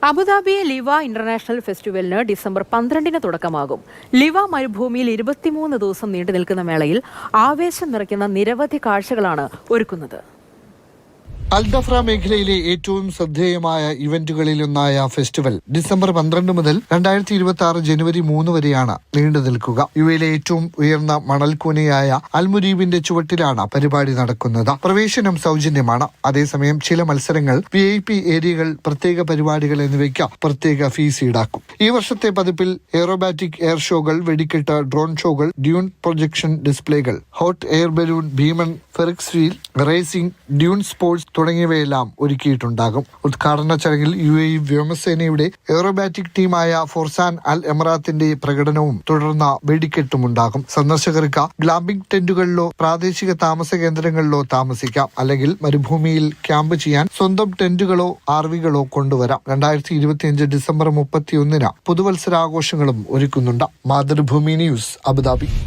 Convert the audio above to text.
Abu Dhabi ലിവ international ഫെസ്റ്റിവലിന് December 12-ന് തുടക്കമാകും. ലിവ മരുഭൂമിയിൽ 23 ദിവസം നീണ്ടു നിൽക്കുന്ന മേളയിൽ ആവേശം നിറയ്ക്കുന്ന നിരവധി കാഴ്ചകളാണ് ഒരുക്കുന്നത്. അൽദഫ്ര മേഖലയിലെ ഏറ്റവും ശ്രദ്ധേയമായ ഇവന്റുകളിലൊന്നായ ഫെസ്റ്റിവൽ ഡിസംബർ 12 മുതൽ 2026 ജനുവരി 3 വരെയാണ് നീണ്ടു നിൽക്കുക. യുഎയിലെ ഏറ്റവും ഉയർന്ന മണൽക്കൂനയായ അൽമുരീബിന്റെ ചുവട്ടിലാണ് പരിപാടി നടക്കുന്നത്. പ്രവേശനം സൗജന്യമാണ്. അതേസമയം ചില മത്സരങ്ങൾ, VIP ഏരിയകൾ, പ്രത്യേക പരിപാടികൾ എന്നിവയ്ക്ക് പ്രത്യേക ഫീസ് ഈടാക്കും. ഈ വർഷത്തെ പതിപ്പിൽ എയറോബാറ്റിക് എയർ ഷോകൾ, വെടിക്കെട്ട്, ഡ്രോൺ ഷോകൾ, ഡ്യൂൺ പ്രൊജക്ഷൻ ഡിസ്പ്ലേകൾ, ഹോട്ട് എയർ ബലൂൺ, ഭീമൻ, ferris wheel racing, dune sports തുടങ്ങിയവയെല്ലാം ഒരുക്കിയിട്ടുണ്ടാകും. ഉദ്ഘാടന ചടങ്ങിൽ UAE വ്യോമസേനയുടെ എയറോബാറ്റിക് ടീമായ ഫോർസാൻ അൽ എമറാത്തിന്റെ പ്രകടനവും തുടർന്ന് വെടിക്കെട്ടുമുണ്ടാകും. സന്ദർശകർക്ക് ഗ്ലാമ്പിംഗ് ടെന്റുകളിലോ പ്രാദേശിക താമസ കേന്ദ്രങ്ങളിലോ താമസിക്കാം. അല്ലെങ്കിൽ മരുഭൂമിയിൽ ക്യാമ്പ് ചെയ്യാൻ സ്വന്തം ടെന്റുകളോ RVകളോ കൊണ്ടുവരാം. 2025 ഡിസംബർ 31-ന് പുതുവത്സരാഘോഷങ്ങളും ഒരുക്കുന്നുണ്ട്. Mathrubhumi news, Abu Dhabi.